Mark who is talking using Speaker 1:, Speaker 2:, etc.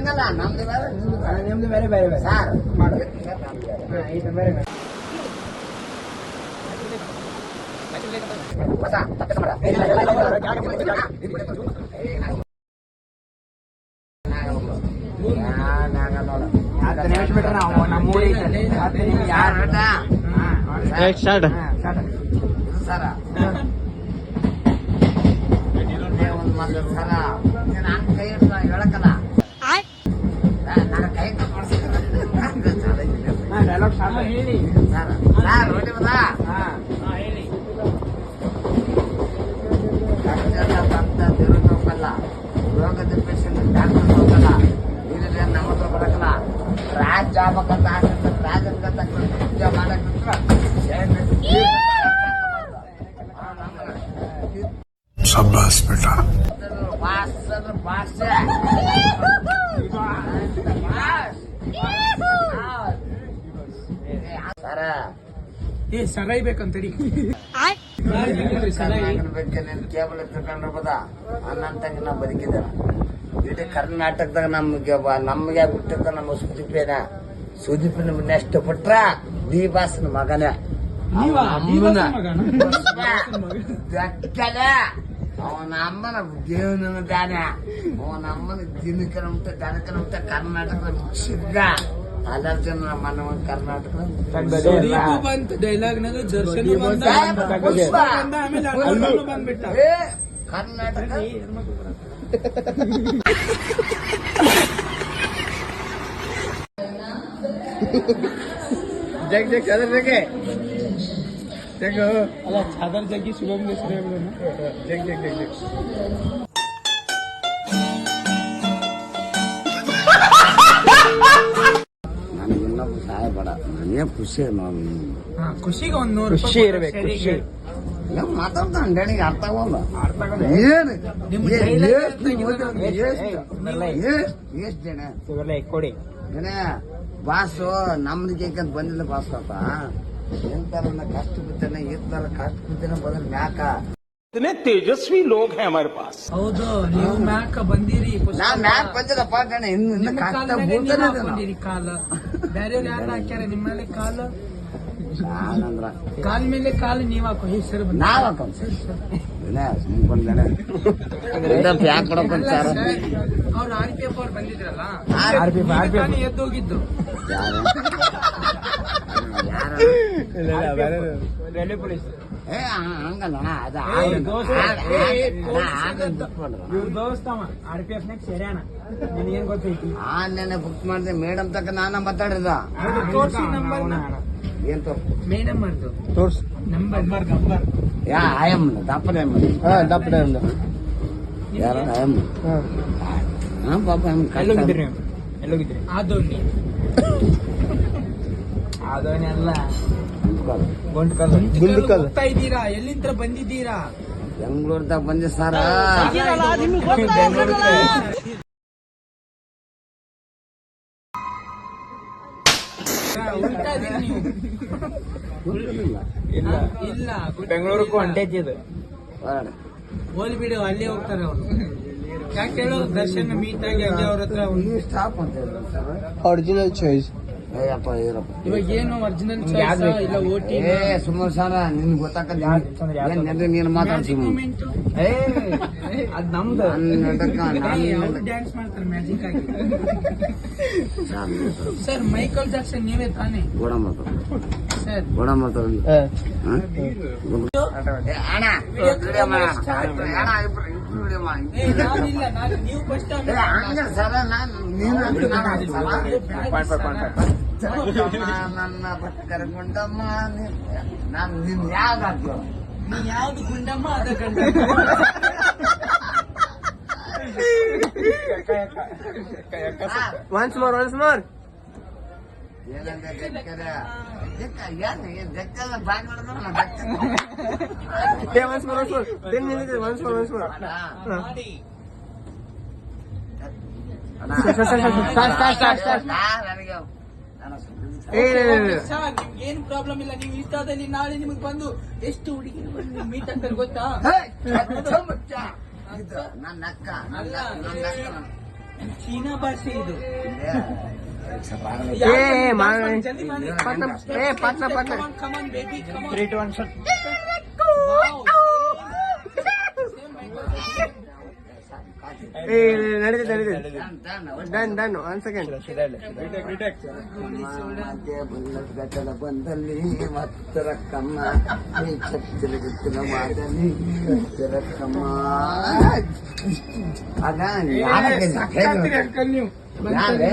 Speaker 1: ಹಂಗಲ್ಲ ನಮ್ದು ಬೇರೆ
Speaker 2: ನಿಮ್ದು ಬೇರೆ ಬೇರೆ ಬೇರೆ
Speaker 1: ಸರ್
Speaker 2: ಇದು ಬೇರೆ ಬೇರೆ
Speaker 1: ಹೊಸ ತಕ್ಕ ಮಾಡ
Speaker 2: ಸ್ಟಾರ್ಟ್
Speaker 1: ಸರ ಒಂದು ಮಾತು ಸರ ನಾನು ಕೈ ಹೇಳಕ್ಕಲ್ಲ ನಾನು ಕೈ
Speaker 2: ಡೈಲಾಗ್ ಸ್ಟಾರ್ಟ್ ಹೇಳಿ
Speaker 1: ಸರ್ ಸರ್ ಹೊಡಿ ಬದ
Speaker 2: ಹೇಳಿ
Speaker 1: ದೇವ್ರಿಗೆ ಹೋಗಲ್ಲ ರೋಗದ ಪೇಷಂಟ್ ಡಾಕ್ಟರ್ ಹೋಗಲ್ಲ ಇದ್ರೆ ನಮ್ಮ ಹತ್ರ ಬರಕಲ್ಲ ರಾಜ್ ಆಗ್ಬೇಕಂತ ಆಸೆ ರಾಜನ್ಗಂತ ಪೂಜೆ ಮಾಡಕ್ಕಿಂತ
Speaker 3: शाबाश बेटा
Speaker 1: ಭಾಷೆ ಸರ
Speaker 2: ಏ ಸರಾಯಿ ಬೇಕಂತಡಿ
Speaker 1: ನೀನ್ ಕೇಬಲ್ ತಗೊಂಡ್ರ ಬದ ಅನ್ನಂತಂಗ ನಾ ಬದುಕಿದ ಇಡೀ ಕರ್ನಾಟಕದಾಗ ನಮ್ಗೆ ಬಿಟ್ಟಿರ್ತ ನಮ್ಮ ಸುದೀಪನ ನೆಕ್ಸ್ಟ್ ಬಿಟ್ರ ಡಿ ಬಾಸ್ನ ಮಗನೇ ಅವನ ಅಮ್ಮನ ದೇವನ ದಾನೆ ಅವನ ಅಮ್ಮನ ದಿನಕನ ಉಂಟ ದನಕನ ಉಂಟ ಕರ್ನಾಟಕದ ಸಿದ್ಧ ಅದರ ಜನ ನಮ್ಮ ಕರ್ನಾಟಕದ
Speaker 2: ಬಂತು ಡೈಲಾಗ್ ನಾಗ ದರ್ಶನ ಬಂದ್ಬಿಟ್ಟ
Speaker 1: ಕರ್ನಾಟಕ
Speaker 2: जग जग चादर जगे देखो अला चादर जगी शुभम ने सरे बोलना जग जग जग जग
Speaker 1: ನಾನು ಇನ್ನೊಬ್ಬ ಸಹಾಯ ಬೇಡ ನಾನೇ ಖುಷಿ
Speaker 2: ಖುಷಿಗೆ ಒಂದು 100 ಖುಷಿ ಇರಬೇಕು ಖುಷಿ
Speaker 1: ಮಾತಾಡ್ತಾನೆ ಗಣಿಗೆ ಅರ್ಥ ಆಗೋಲ್ಲ ಏನು ಎಷ್ಟು ಜನ
Speaker 2: ಕೊಡಿ
Speaker 1: ಜನ ಬಾಸು ನಮ್ದು ಕೇಕಂತ ಬಂದಿಲ್ಲ ಬಾಸ್ ಪಾಪ ಎಂತಾರ ಕಷ್ಟ ಬಿದ್ದಾನೆ ಇರ್ತಾರ ಕಷ್ಟ ಬಿದ್ದಾನೆ ಬಂದ್ರೆ ಮ್ಯಾಕ
Speaker 3: इतने तेजस्वी लोग हैं हमारे पास
Speaker 2: ಹೌದು ನೀವು ಮ್ಯಾಕ ಬಂದಿರಿ
Speaker 1: ನಾನ್ ಮ್ಯಾಕ್ ಬಂದಿಲ್ಲಪ್ಪ ಗಣ ಇನ್ನು ಕಷ್ಟ ಬೀಳ್ತಾನೆ
Speaker 2: ಕಾಲ ಬೇರೆ ಯಾರು ಹಾಕ್ಯಾರ ನಿಮ್ಮ ಮೇಲೆ ಕಾಲ
Speaker 1: ನಾನಂದ್ರ
Speaker 2: ಕಾಲ್ ಮೇಲೆ ಕಾಲು ನೀವ್ ಹಾಕೋ ಹೆಸರು
Speaker 1: ನಾವ್ ಹಾಕೊಂಡ್ ಸುಮ್ಕೊಂಡ್ಗಣ ಯಾಕೆ ಕೊಡಕೊಂಡ್ ಸರ್
Speaker 2: ಅವ್ರು RPF ಅವ್ರು ಬಂದಿದ್ರಲ್ಲ
Speaker 1: RPF
Speaker 2: ಎದ್ದು ಹೋಗಿದ್ರು ರೈಲ್ವೆ ಪೊಲೀಸ್
Speaker 1: ಹಂಗಲ್ಲ
Speaker 2: ಇವ್ರ ದೋಸ್ತವ RPF ನಾಗ ಸೇರ್ಯಾನ ನಿನಗೇನ್ ಗೊತ್ತೈತಿ
Speaker 1: ನೆನೆ ಬುಕ್ ಮಾಡಿದೆ ಮೇಡಮ್ ತಕ್ಕ ನಾನ ಮಾತಾಡಿದ
Speaker 2: ತೋರ್ಸಿ ನಂಬರ್
Speaker 1: ಏನ್
Speaker 2: ಮೇಡಮ್ ಅದು
Speaker 1: ತೋರ್ಸ್
Speaker 2: ನಂಬರ್
Speaker 1: ಯಾ ಆಯಮ್ ದಪ್ಪದ ಯಾರ ಆಯಮ್ ಪಾಪ
Speaker 2: ಎಲ್ಲೋಗಿದ್ರಿ ಆದೋನಿ ಅಲ್ಲ ಗುಂಡ್ಕಲ್ ಹೋಗ್ತಾ ಇದ್ದೀರಾ ಎಲ್ಲಿಂದ ಬಂದಿದ್ದೀರಾ
Speaker 1: ಬೆಂಗಳೂರ್ದಾಗ ಬಂದಿ ಸರ
Speaker 2: ಇಲ್ಲ
Speaker 3: ಬೆಂಗಳೂರಿಗೂ ಹೊಂಟೈತಿದು
Speaker 2: ಹೋಲ್ ಬಿಡು ಅಲ್ಲೇ ಹೋಗ್ತಾರೆ ಅವ್ರು ಯಾಕೆ ಹೇಳೋ ದರ್ಶನ್ ಮೀಟ್ ಆಗಿ ಅಲ್ಲೇ ಅವ್ರ ಹತ್ರ
Speaker 1: ಸ್ಟಾಪ್ ಅಂತ ಹೇಳಿದ್ರು ಸರ್
Speaker 3: ಒರಿಜಿನಲ್ ಚಾಯ್ಸ್
Speaker 1: ಅಯ್ಯಪ್ಪ ಇರಪ್ಪ
Speaker 2: ಇವಾಗ ಏನು ಒರಿಜಿನಲ್ ಇಲ್ಲ ಓಟಿ
Speaker 1: ಸುಮಾರು ಸರ ನಿನ್ ಗೊತ್ತಾಕಲ್ಲ ನೀನು ಮಾತಾಡ್ಸಿ
Speaker 2: ಅದ್ ನಮ್ದು
Speaker 1: ನಾಟಕ
Speaker 2: ಡ್ಯಾನ್ಸ್ ಮಾಡ್ತಾರೆ ಮ್ಯಾಜಿಕ್ ಆಗಿ ಸರ್ ಮೈಕಲ್ ಜಾಕ್ಸನ್ ನೀವೇ ತಾನೇ
Speaker 1: ಗೋಡ ಮಾತಾಡ
Speaker 2: ಸರ್
Speaker 1: ಗೋಡ ಮಾತಾಡ ಅಣ್ಣ
Speaker 2: ನಾನಿಲ್ಲ ನೀವು ಫಸ್ಟ್
Speaker 1: ಹಂಗ ಸರ ನನ್ನ ಕರ್ಕೊಂಡಮ್ಮ ನಾನು ನಿನ್ ಯಾವ್ದು ಹಾಕ್ಯೋ
Speaker 2: ನೀ ಯಾವ್ದು ಗುಂಡಮ್ಮ ಅದ ಗಂಡ
Speaker 3: once more
Speaker 1: ಏನಂದ್ರೆ ಜಕ್ಕಲ್ಲ ಬಾಯ್ ಮಾಡಿದ್ರು
Speaker 3: hey once more then once more
Speaker 2: ಮಾಡಿ ನಿಮ್ಗೇನು ಪ್ರಾಬ್ಲಮ್ ಇಲ್ಲ ನೀವು ಇಷ್ಟಾದಲ್ಲಿ ನಾಳೆ ನಿಮಗೆ ಬಂದು ಎಷ್ಟು ಹುಡುಗಿರು ಮೀಟ್ ಆಗ್ತಾರೆ ಗೊತ್ತಾ
Speaker 1: ನನ್ನ ಅಕ್ಕ
Speaker 2: ಚೀನಾ ಭಾಷೆ ಇದು.
Speaker 3: Done 1 second.
Speaker 1: ಗಟ್ಟದ ಬಂದಲ್ಲಿ ಮತ್ತರಕ್ಕಮ್ಮ ಈ ಚತ್ತಿರ ಗುತ್ತಿನ ಮಾದಲ್ಲಿ ಚತ್ತಿರಕ್ಕಮ್ಮ ಅದ
Speaker 2: ಸಾಕಾಗ್ತೀರಿ ಅಂಕಲ್ ನೀವು.
Speaker 1: ಯಾರೇ